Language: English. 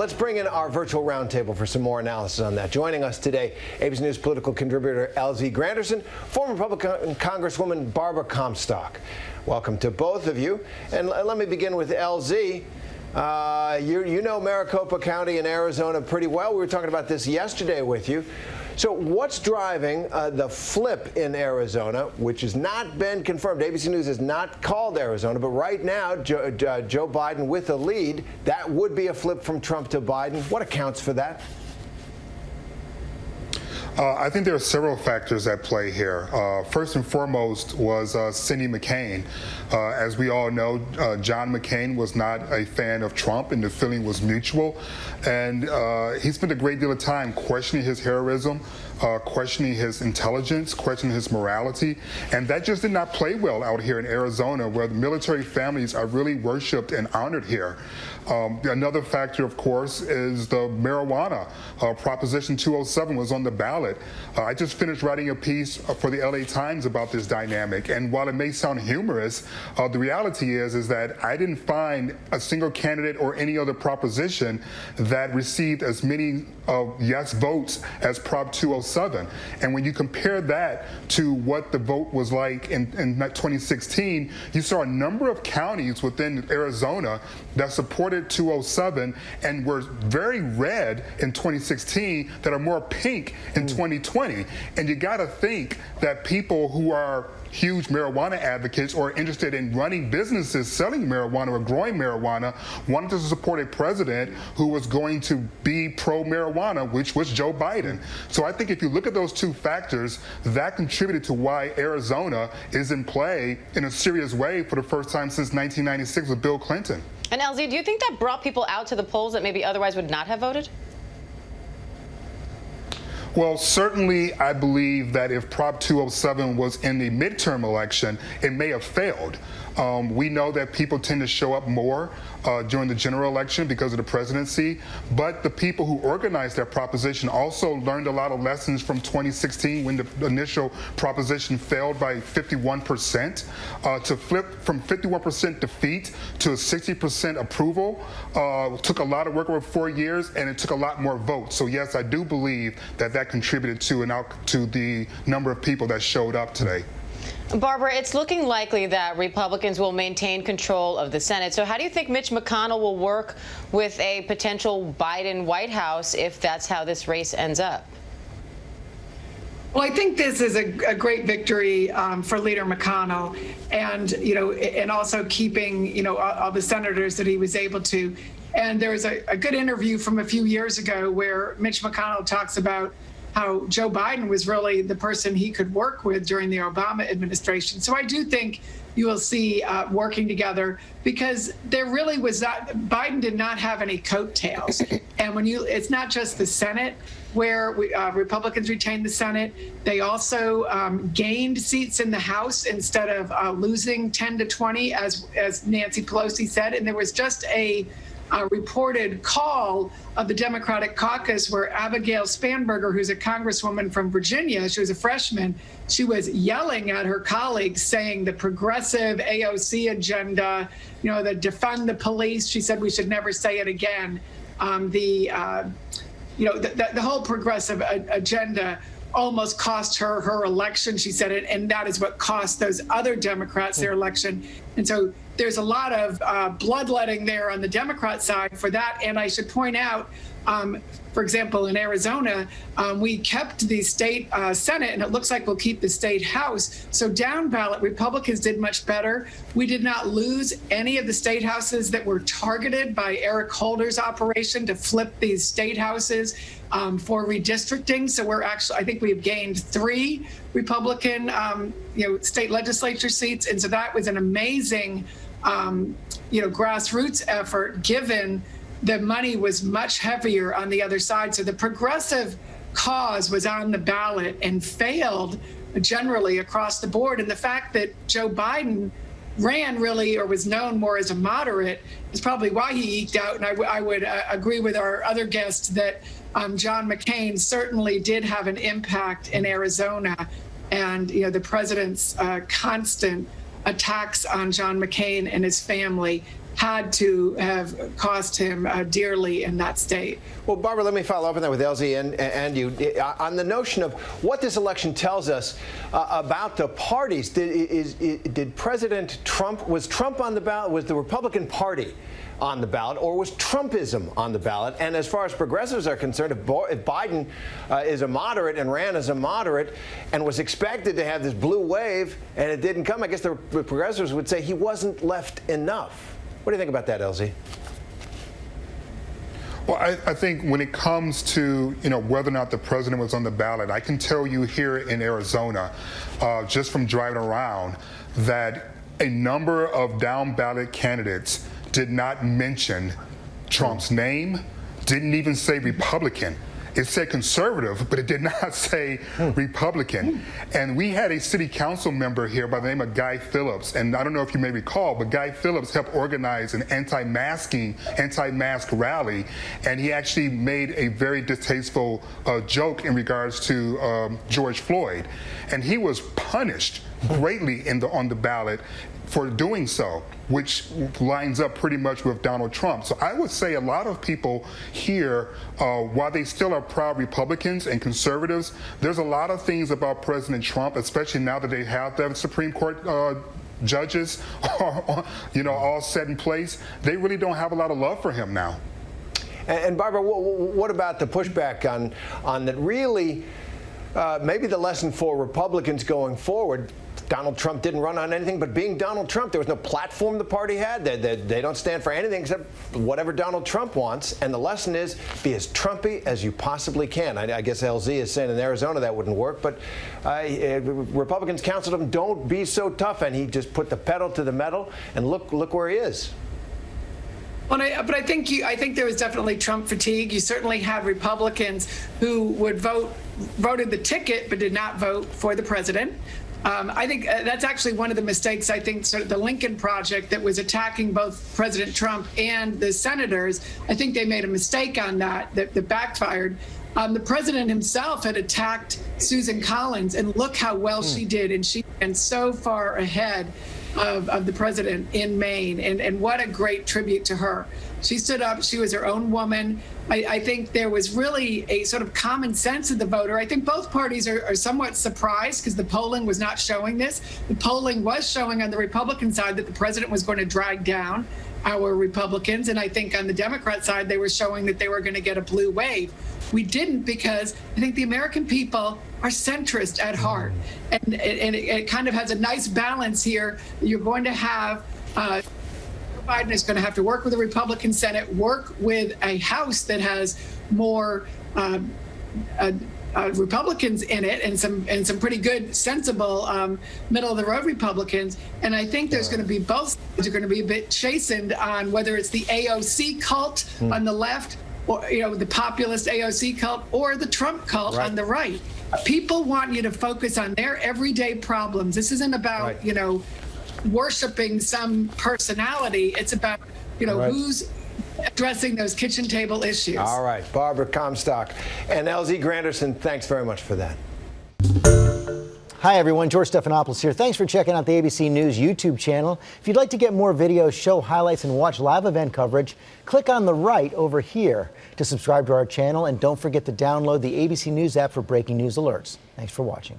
Let's bring in our virtual roundtable for some more analysis on that. Joining us today, ABC News political contributor LZ Granderson, former Republican Congresswoman Barbara Comstock. Welcome to both of you. And let me begin with LZ. You know Maricopa County in Arizona pretty well. We were talking about this yesterday with you. So what's driving the flip in Arizona, which has not been confirmed? ABC News has not called Arizona, but right now, Joe Biden with a lead. That would be a flip from Trump to Biden. What accounts for that? I think there are several factors at play here. First and foremost was Cindy McCain. As we all know, John McCain was not a fan of Trump, and the feeling was mutual. And he spent a great deal of time questioning his heroism, questioning his intelligence, questioning his morality. And that just did not play well out here in Arizona, where the military families are really worshipped and honored here. Another factor, of course, is the marijuana. Proposition 207 was on the ballot. I just finished writing a piece for the LA Times about this dynamic. And while it may sound humorous, the reality is that I didn't find a single candidate or any other proposition that received as many yes votes as Prop 207. And when you compare that to what the vote was like in 2016, you saw a number of counties within Arizona that supported 207 and were very red in 2016 that are more pink in 2020. And you got to think that people who are huge marijuana advocates or interested in running businesses selling marijuana or growing marijuana wanted to support a president who was going to be pro-marijuana, which was Joe Biden. So I think if you look at those two factors, that contributed to why Arizona is in play in a serious way for the first time since 1996 with Bill Clinton. And LZ, do you think that brought people out to the polls that maybe otherwise would not have voted? Well, certainly I believe that if Prop 207 was in the midterm election, it may have failed. We know that people tend to show up more during the general election because of the presidency, but the people who organized that proposition also learned a lot of lessons from 2016 when the initial proposition failed by 51%. To flip from 51% defeat to a 60% approval took a lot of work over 4 years, and it took a lot more votes. So yes, I do believe that that contributed to the number of people that showed up today. Barbara, it's looking likely that Republicans will maintain control of the Senate. So how do you think Mitch McConnell will work with a potential Biden White House if that's how this race ends up? Well, I think this is a great victory for Leader McConnell, and and also keeping all the senators that he was able to. And there was a good interview from a few years ago where Mitch McConnell talks about how Joe Biden was really the person he could work with during the Obama administration. So I do think you will see working together, because there really was not, Biden did not have any coattails. And it's not just the Senate where Republicans retained the Senate. They also gained seats in the House instead of losing 10 to 20, as Nancy Pelosi said. And there was just a reported call of the Democratic caucus where Abigail Spanberger, who's a congresswoman from Virginia, she was a freshman, she was yelling at her colleagues saying the progressive AOC agenda, the defund the police, she said we should never say it again. The whole progressive agenda almost cost her election, she said it, and that is what cost those other Democrats their election. And so there's a lot of bloodletting there on the Democrat side for that. And I should point out, for example, in Arizona, we kept the state Senate, and it looks like we'll keep the state House. So down ballot, Republicans did much better. We did not lose any of the state houses that were targeted by Eric Holder's operation to flip these state houses for redistricting. So I think we've gained 3 Republican, state legislature seats. And so that was an amazing, grassroots effort, given the money was much heavier on the other side. So the progressive cause was on the ballot and failed generally across the board. And the fact that Joe Biden ran really, or was known more as a moderate, is probably why he eked out. And I would agree with our other guest that John McCain certainly did have an impact in Arizona. And, the president's constant attacks on John McCain and his family had to have cost him dearly in that state. Well, Barbara, let me follow up on that with LZ and you on the notion of what this election tells us about the parties. Did President Trump, was Trump on the ballot? Was the Republican Party on the ballot, or was Trumpism on the ballot? And as far as progressives are concerned, if Biden is a moderate and ran as a moderate and was expected to have this blue wave and it didn't come, I guess the progressives would say he wasn't left enough. What do you think about that, LZ? Well, I think when it comes to whether or not the president was on the ballot, I can tell you here in Arizona, just from driving around, that a number of down ballot candidates did not mention Trump's name, didn't even say Republican. It said conservative, but it did not say Republican. And we had a city council member here by the name of Guy Phillips, and I don't know if you may recall, but Guy Phillips helped organize an anti-mask rally, and he actually made a very distasteful joke in regards to George Floyd. And he was punished greatly on the ballot for doing so, which lines up pretty much with Donald Trump. So I would say a lot of people here, while they still are proud Republicans and conservatives, there's a lot of things about President Trump, especially now that they have the Supreme Court judges, all set in place. They really don't have a lot of love for him now. And Barbara, what about the pushback on that? Really, maybe the lesson for Republicans going forward. Donald Trump didn't run on anything but being Donald Trump. There was no platform the party had. They don't stand for anything except whatever Donald Trump wants. And the lesson is be as Trumpy as you possibly can. I guess LZ is saying in Arizona that wouldn't work, but Republicans counseled him, don't be so tough. And he just put the pedal to the metal, and look where he is. Well, but I think there was definitely Trump fatigue. You certainly have Republicans who would voted the ticket but did not vote for the president. I think that's actually one of the mistakes. I think sort of the Lincoln Project that was attacking both President Trump and the senators. I think they made a mistake on that backfired. The president himself had attacked Susan Collins, and look how well she did, and she ran so far ahead of the president in Maine, and what a great tribute to her. She stood up. She was her own woman. I think there was really a sort of common sense of the voter. I think both parties are somewhat surprised because the polling was not showing this. The polling was showing on the Republican side that the president was going to drag down our Republicans. And I think on the Democrat side, they were showing that they were going to get a blue wave. We didn't, because I think the American people are centrist at heart. And it kind of has a nice balance here. You're going to have Biden is going to have to work with the Republican Senate, work with a House that has more Republicans in it, and some pretty good, sensible, middle of the road Republicans. And I think there's going to be both sides are going to be a bit chastened on whether it's the AOC cult on the left, or the populist AOC cult, or the Trump cult on the right. People want you to focus on their everyday problems. This isn't about worshiping some personality. It's about who's addressing those kitchen table issues. All right, Barbara Comstock and LZ Granderson, thanks very much for that. Hi everyone, George Stephanopoulos here. Thanks for checking out the ABC News YouTube channel. If you'd like to get more videos, show highlights, and watch live event coverage, click on the right over here to subscribe to our channel, and don't forget to download the ABC News app for breaking news alerts. Thanks for watching.